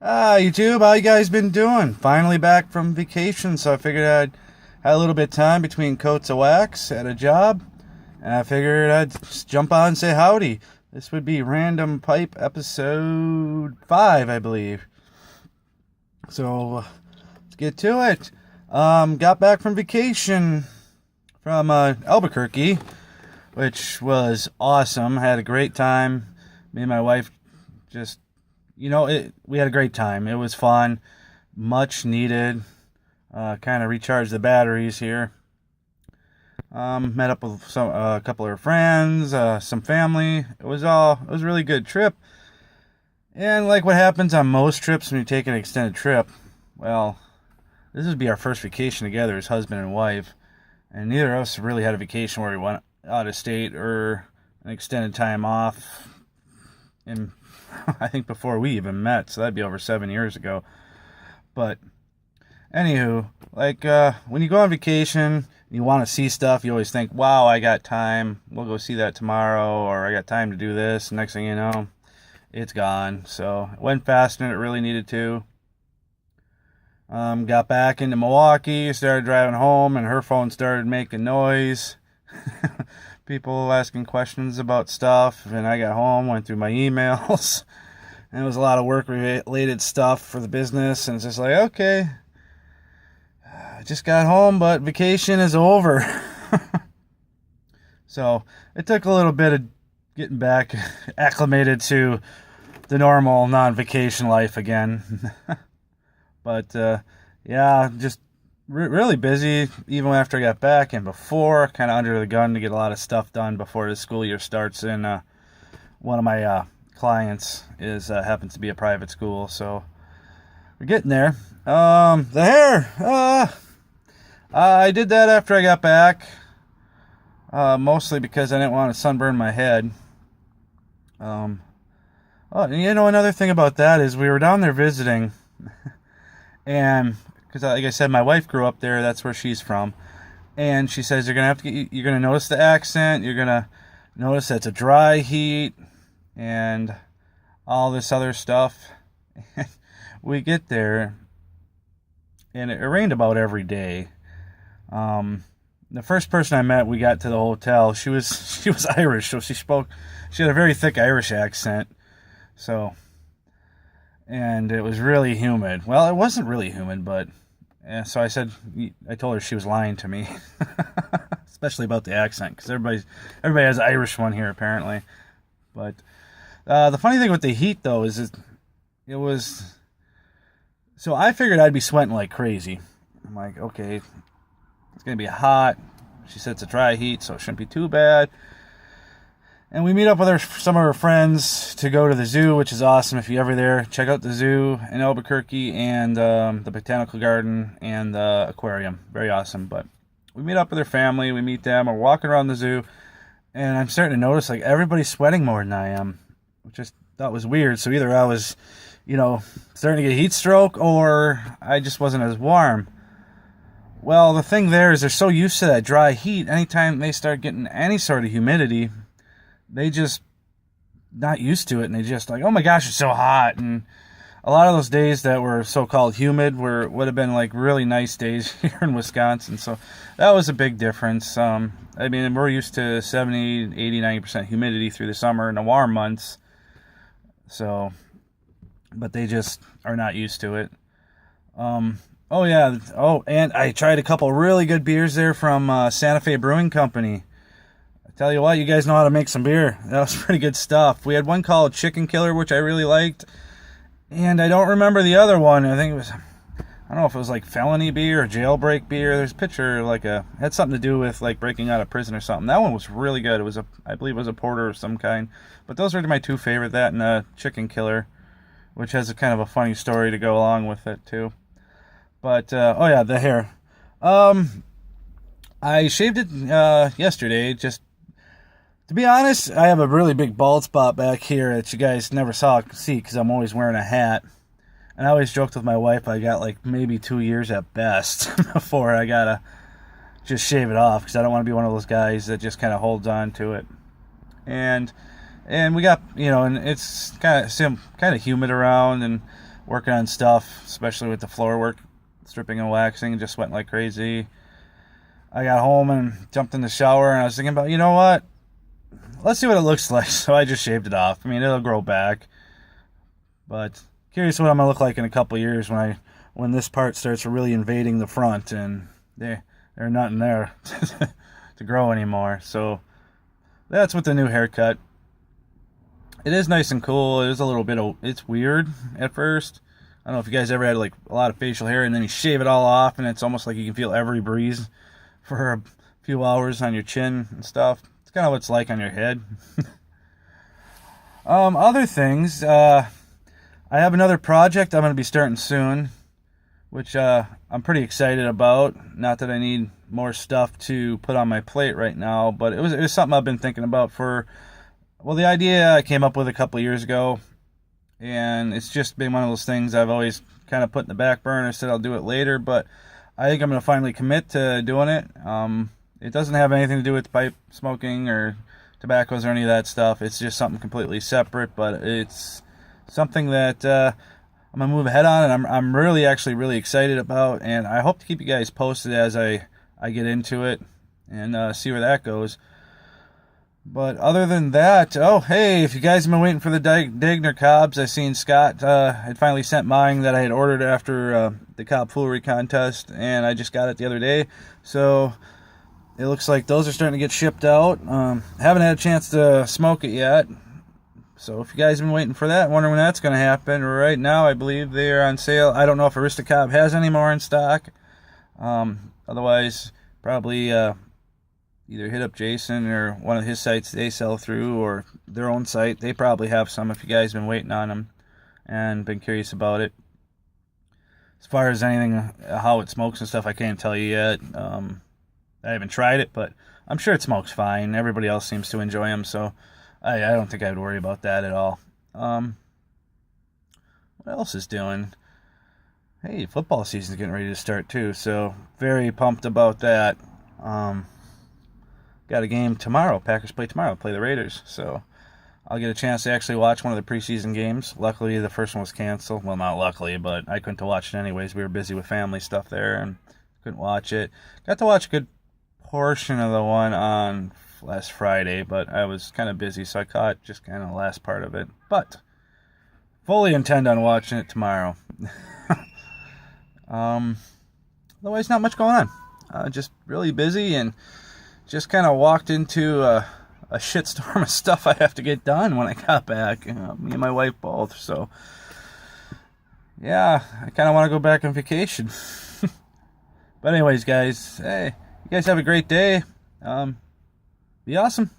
YouTube, how you guys been doing? Finally back from vacation, so I figured I'd had a little bit of time between coats of wax at a job, and I figured I'd just jump on and say howdy. This would be Random Pipe episode 5, I believe. So let's get to it. Got back from vacation from Albuquerque, which was awesome. Had a great time. Me and my wife just we had a great time. It was fun, much needed. Kind of recharged the batteries here. Met up with a couple of friends, some family. It was a really good trip. And like what happens on most trips when you take an extended trip, well, this would be our first vacation together as husband and wife, and neither of us really had a vacation where we went out of state or an extended time off. And I think before we even met, so that'd be over 7 years ago. But anywho, when you go on vacation and you want to see stuff, you always think, wow, I got time, we'll go see that tomorrow, or I got time to do this. Next thing you know, it's gone. So it went faster than it really needed to. Got back into Milwaukee, started driving home, and her phone started making noise. People asking questions about stuff, and I got home, went through my emails, and it was a lot of work-related stuff for the business, and it's just like, okay, I just got home, but vacation is over. So it took a little bit of getting back acclimated to the normal non-vacation life again. But yeah, just really busy even after I got back, and before, kind of under the gun to get a lot of stuff done before the school year starts. And one of my clients happens to be a private school, so we're getting there. The hair, I did that after I got back, mostly because I didn't want to sunburn my head. Another thing about that is we were down there visiting, and because, like I said, my wife grew up there. That's where she's from. And she says you're gonna notice the accent. You're gonna notice that it's a dry heat and all this other stuff. We get there, and it rained about every day. The first person I met, we got to the hotel. She was Irish, so she had a very thick Irish accent. And it was really humid. Well, it wasn't really humid, but so I told her she was lying to me, especially about the accent, because everybody has an Irish one here apparently. But the funny thing with the heat though is it was. So I figured I'd be sweating like crazy. I'm like, okay, it's gonna be hot. She said it's a dry heat, so it shouldn't be too bad. And we meet up with some of her friends to go to the zoo, which is awesome. If you're ever there, check out the zoo in Albuquerque and the botanical garden and the aquarium. Very awesome. But we meet up with her family. We meet them. We're walking around the zoo, and I'm starting to notice like everybody's sweating more than I am, which I thought was weird. So either I was, starting to get heat stroke, or I just wasn't as warm. Well, the thing there is they're so used to that dry heat. Anytime they start getting any sort of humidity, they just not used to it, and they just like, oh my gosh, it's so hot. And a lot of those days that were so-called humid would have been like really nice days here in Wisconsin. So that was a big difference. We're used to 70, 80, 90% humidity through the summer and the warm months. So, but they just are not used to it. And I tried a couple really good beers there from Santa Fe Brewing Company. Tell you what, you guys know how to make some beer. That was pretty good stuff. We had one called Chicken Killer, which I really liked. And I don't remember the other one. I think I don't know if it was like felony beer or jailbreak beer. There's a picture had something to do with like breaking out of prison or something. That one was really good. I believe it was a porter of some kind. But those are my two favorite, that and Chicken Killer, which has a kind of a funny story to go along with it too. But, the hair. I shaved it yesterday, just to be honest. I have a really big bald spot back here that you guys never see because I'm always wearing a hat. And I always joked with my wife I got like maybe 2 years at best before I gotta just shave it off, because I don't want to be one of those guys that just kind of holds on to it. And we got, and it's kind of humid around, and working on stuff, especially with the floor work, stripping and waxing, just sweating like crazy. I got home and jumped in the shower, and I was thinking about, you know what? Let's see what it looks like. So I just shaved it off. I mean, it'll grow back, but curious what I'm gonna look like in a couple years when this part starts really invading the front and there's nothing there to grow anymore. So that's with the new haircut. It is nice and cool. It is a little bit it's weird at first. I don't know if you guys ever had like a lot of facial hair and then you shave it all off and it's almost like you can feel every breeze for a few hours on your chin and stuff. It's kind of what it's like on your head. Other things, I have another project I'm going to be starting soon, which I'm pretty excited about. Not that I need more stuff to put on my plate right now, but it was something I've been thinking about the idea I came up with a couple of years ago, and it's just been one of those things I've always kind of put in the back burner, said I'll do it later, but I think I'm going to finally commit to doing it. It doesn't have anything to do with pipe smoking or tobaccos or any of that stuff. It's just something completely separate, but it's something that I'm going to move ahead on, and I'm really excited about, and I hope to keep you guys posted as I get into it and see where that goes. But other than that, oh, hey, if you guys have been waiting for the Dagner cobs, I seen Scott had finally sent mine that I had ordered after the cob foolery contest, and I just got it the other day. So it looks like those are starting to get shipped out. Haven't had a chance to smoke it yet. So if you guys have been waiting for that, wondering when that's going to happen, right now I believe they are on sale. I don't know if Aristocob has any more in stock. Otherwise, probably either hit up Jason or one of his sites they sell through, or their own site. They probably have some if you guys have been waiting on them and been curious about it. As far as anything, how it smokes and stuff, I can't tell you yet. I haven't tried it, but I'm sure it smokes fine. Everybody else seems to enjoy them, so I don't think I would worry about that at all. What else is doing? Hey, football season's getting ready to start too, so very pumped about that. Got a game tomorrow. Packers play tomorrow. Play the Raiders. So I'll get a chance to actually watch one of the preseason games. Luckily, the first one was canceled. Well, not luckily, but I couldn't watch it anyways. We were busy with family stuff there and couldn't watch it. Got to watch a good portion of the one on last Friday, but I was kind of busy, so I caught just kind of the last part of it. But fully intend on watching it tomorrow. Otherwise, not much going on. Just really busy and just kind of walked into a shitstorm of stuff I have to get done when I got back. Me and my wife both. So, yeah, I kind of want to go back on vacation. But anyways, guys, hey, you guys have a great day. Be awesome.